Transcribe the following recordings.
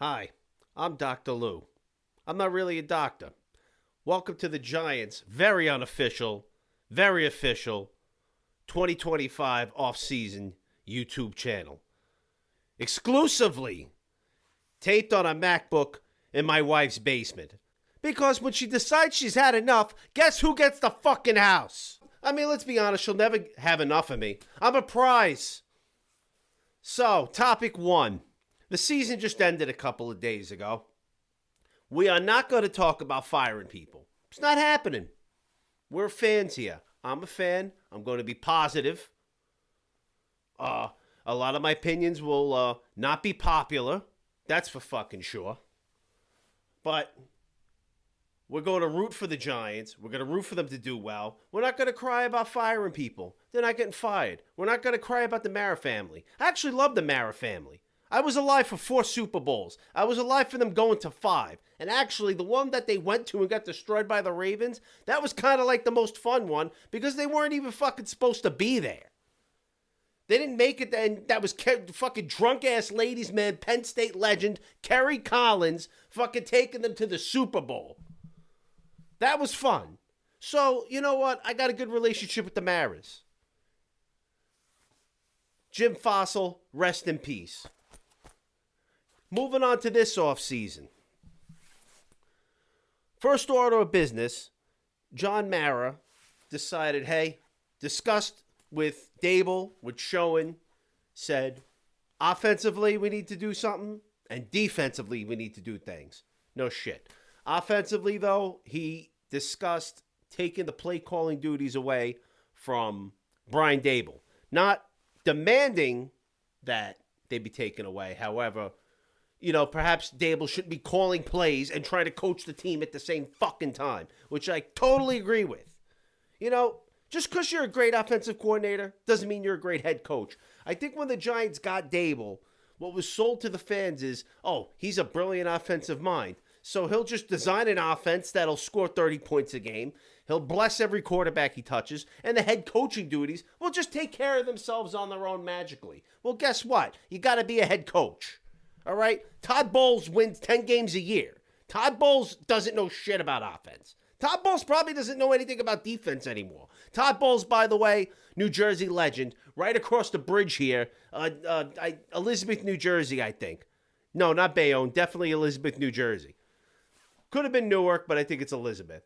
Hi, I'm Dr. Lou. I'm not really a doctor. Welcome to the Giants' very unofficial, very official 2025 Offseason YouTube channel. Exclusively taped on a MacBook in my wife's basement. Because when she decides she's had enough, guess who gets the fucking house? I mean, let's be honest, she'll never have enough of me. I'm a prize. So, topic one. The season just ended a couple of days ago. We are not going to talk about firing people. It's not happening. We're fans here. I'm a fan. I'm going to be positive. A lot of my opinions will not be popular. That's for fucking sure. But we're going to root for the Giants. We're going to root for them to do well. We're not going to cry about firing people. They're not getting fired. We're not going to cry about the Mara family. I actually love the Mara family. I was alive for 4 Super Bowls. I was alive for them going to 5. And actually, the one that they went to and got destroyed by the Ravens, that was kind of like the most fun one because they weren't even fucking supposed to be there. They didn't make it, and that was fucking drunk-ass ladies' man, Penn State legend, Kerry Collins, fucking taking them to the Super Bowl. That was fun. So, you know what? I got a good relationship with the Maras. Jim Fossil, rest in peace. Moving on to this offseason. First order of business, John Mara decided, discussed with Daboll, with Shoen, said, offensively we need to do something, and defensively we need to do things. No shit. Offensively, though, he discussed taking the play calling duties away from Brian Daboll. Not demanding that they be taken away, however, perhaps Daboll shouldn't be calling plays and trying to coach the team at the same fucking time, which I totally agree with. Just because you're a great offensive coordinator doesn't mean you're a great head coach. I think when the Giants got Daboll, what was sold to the fans is, he's a brilliant offensive mind. So he'll just design an offense that'll score 30 points a game. He'll bless every quarterback he touches, and the head coaching duties will just take care of themselves on their own magically. Well, guess what? You got to be a head coach. All right? Todd Bowles wins 10 games a year. Todd Bowles doesn't know shit about offense. Todd Bowles probably doesn't know anything about defense anymore. Todd Bowles, by the way, New Jersey legend, right across the bridge here, Elizabeth, New Jersey, I think. No, not Bayonne, definitely Elizabeth, New Jersey. Could have been Newark, but I think it's Elizabeth.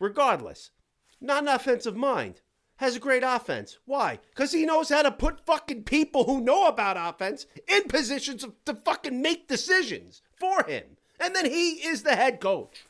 Regardless, not an offensive mind. Has a great offense. Why? Because he knows how to put fucking people who know about offense in positions to fucking make decisions for him. And then he is the head coach.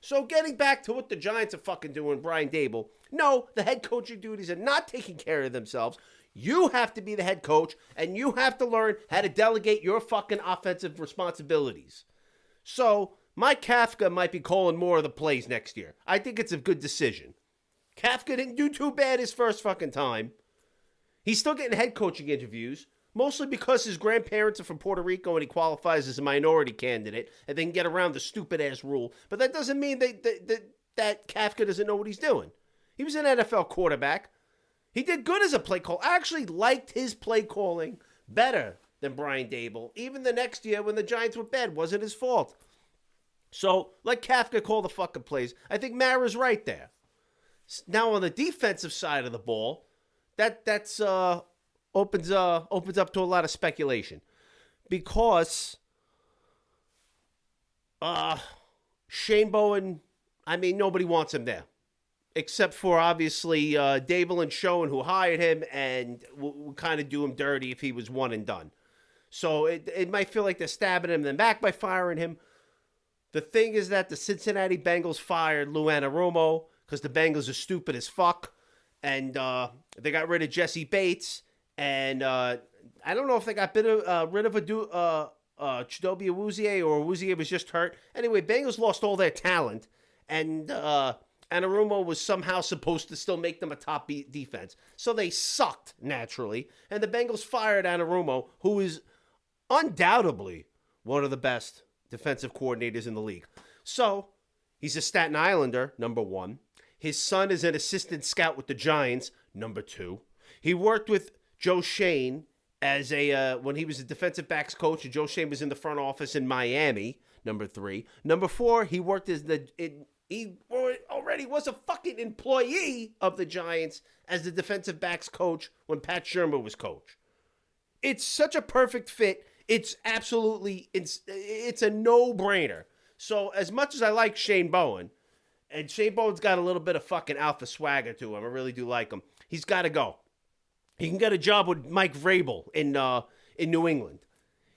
So getting back to what the Giants are fucking doing, Brian Daboll, no, the head coaching duties are not taking care of themselves. You have to be the head coach, and you have to learn how to delegate your fucking offensive responsibilities. So Mike Kafka might be calling more of the plays next year. I think it's a good decision. Kafka didn't do too bad his first fucking time. He's still getting head coaching interviews, mostly because his grandparents are from Puerto Rico and he qualifies as a minority candidate and they can get around the stupid-ass rule. But that doesn't mean that Kafka doesn't know what he's doing. He was an NFL quarterback. He did good as a play caller. I actually liked his play calling better than Brian Daboll. Even the next year when the Giants were bad, wasn't his fault. So let Kafka call the fucking plays. I think Mara's right there. Now on the defensive side of the ball, that's opens up to a lot of speculation because Shane Bowen, I mean, nobody wants him there except for obviously Daboll and Shoen who hired him and will kind of do him dirty if he was one and done. So it might feel like they're stabbing him in the back by firing him. The thing is that the Cincinnati Bengals fired Lou Anarumo because the Bengals are stupid as fuck. And they got rid of Jesse Bates. And I don't know if they got rid of Chidobe Awuzie or Awuzie was just hurt. Anyway, Bengals lost all their talent. And Anarumo was somehow supposed to still make them a top defense. So they sucked, naturally. And the Bengals fired Anarumo, who is undoubtedly one of the best defensive coordinators in the league. So he's a Staten Islander, number 1. His son is an assistant scout with the Giants, number 2. He worked with Joe Schoen as a when he was a defensive backs coach, and Joe Schoen was in the front office in Miami. Number 3. Number 4, he worked as he already was a fucking employee of the Giants as the defensive backs coach when Pat Shurmur was coach. It's such a perfect fit. It's absolutely it's a no-brainer. So as much as I like Shane Bowen, and Shane Bowen's got a little bit of fucking alpha swagger to him, I really do like him. He's got to go. He can get a job with Mike Vrabel in New England.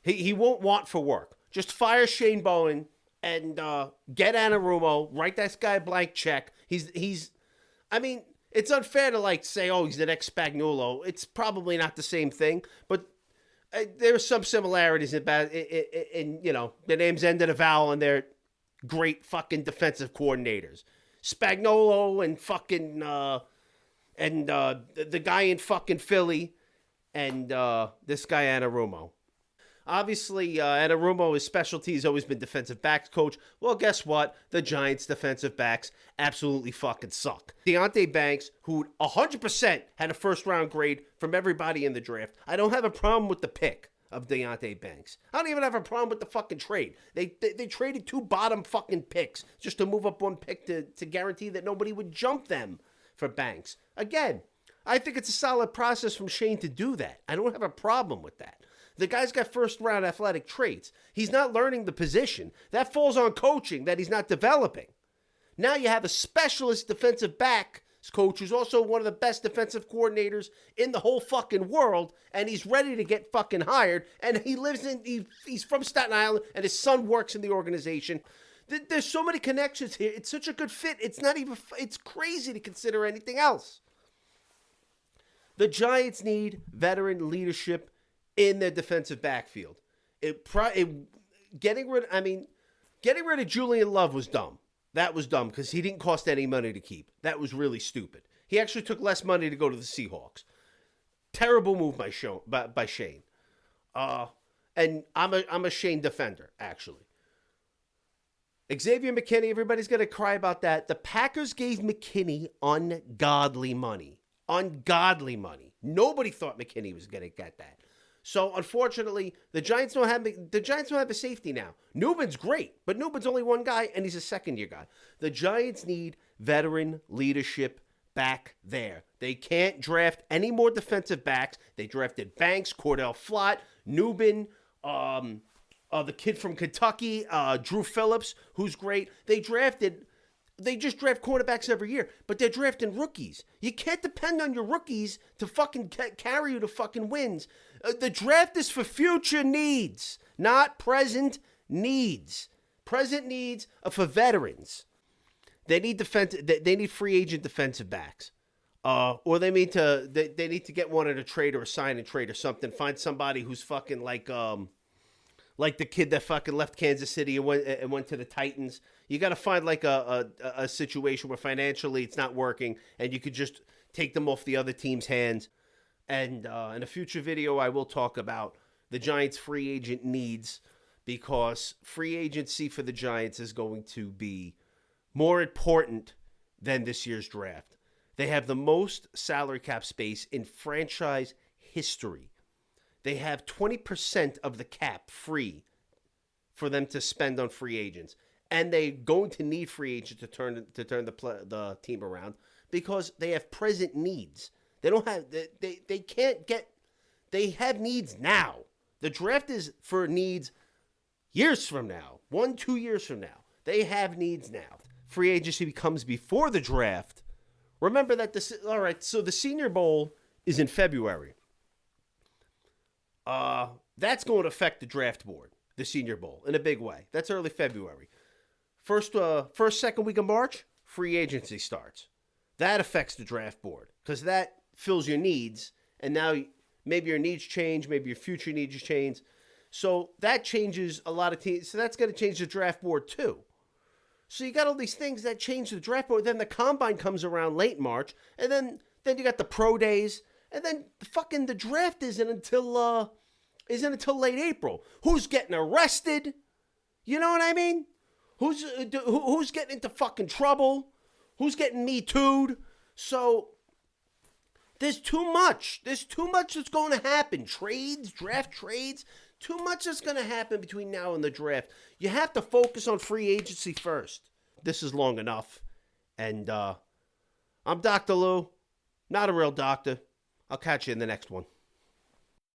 He won't want for work. Just fire Shane Bowen and get Anarumo. Write that guy a blank check. He's. I mean, it's unfair to like say, oh, he's the next Spagnuolo. It's probably not the same thing, but there are some similarities in you know, the names end in a vowel and they're great fucking defensive coordinators. Spagnuolo and fucking the guy in fucking Philly and this guy Anarumo. Obviously, Anarumo, his specialty has always been defensive backs coach. Well, guess what? The Giants' defensive backs absolutely fucking suck. Deonte Banks, who 100% had a first-round grade from everybody in the draft. I don't have a problem with the pick of Deonte Banks. I don't even have a problem with the fucking trade. They traded 2 bottom fucking picks just to move up 1 pick to guarantee that nobody would jump them for Banks. Again, I think it's a solid process from Shane to do that. I don't have a problem with that. The guy's got first-round athletic traits. He's not learning the position. That falls on coaching that he's not developing. Now you have a specialist defensive backs coach who's also one of the best defensive coordinators in the whole fucking world, and he's ready to get fucking hired, and he's from Staten Island, and his son works in the organization. There's so many connections here. It's such a good fit. It's crazy to consider anything else. The Giants need veteran leadership in their defensive backfield. Getting rid of Julian Love was dumb. That was dumb because he didn't cost any money to keep. That was really stupid. He actually took less money to go to the Seahawks. Terrible move by Shane. And I'm a Shane defender, actually. Xavier McKinney, everybody's going to cry about that. The Packers gave McKinney ungodly money. Ungodly money. Nobody thought McKinney was going to get that. So, unfortunately, the Giants don't have a safety now. Newman's great, but Newman's only one guy, and he's a second-year guy. The Giants need veteran leadership back there. They can't draft any more defensive backs. They drafted Banks, Cordell Flott, Newman, the kid from Kentucky, Drew Phillips, who's great. They just draft quarterbacks every year, but they're drafting rookies. You can't depend on your rookies to fucking carry you to fucking wins. The draft is for future needs, not present needs. Present needs are for veterans. They need They need free agent defensive backs, or they need to get one at a trade or a sign and trade or something. Find somebody who's fucking like the kid that fucking left Kansas City and went to the Titans. You got to find like a situation where financially it's not working and you could just take them off the other team's hands. And in a future video, I will talk about the Giants' free agent needs because free agency for the Giants is going to be more important than this year's draft. They have the most salary cap space in franchise history. They have 20% of the cap free for them to spend on free agents. And they're going to need free agents to turn the team around because they have present needs. They don't have they can't get they have needs now. The draft is for needs years from now, 1-2 years from now. They have needs now. Free agency comes before the draft. Remember that so the Senior Bowl is in February. That's going to affect the draft board, the Senior Bowl, in a big way. That's early February. Second week of March, free agency starts. That affects the draft board because that fills your needs, and now maybe your needs change, maybe your future needs change. So that changes a lot of teams. So that's going to change the draft board too. So you got all these things that change the draft board. Then the combine comes around late March, and then you got the pro days, and then the draft isn't until late April. Who's getting arrested? You know what I mean? Who's getting into fucking trouble? Who's getting Me Too'd? So There's too much. There's too much that's going to happen. Trades, draft trades. Too much that's going to happen between now and the draft. You have to focus on free agency first. This is long enough. And I'm Dr. Lou. Not a real doctor. I'll catch you in the next one.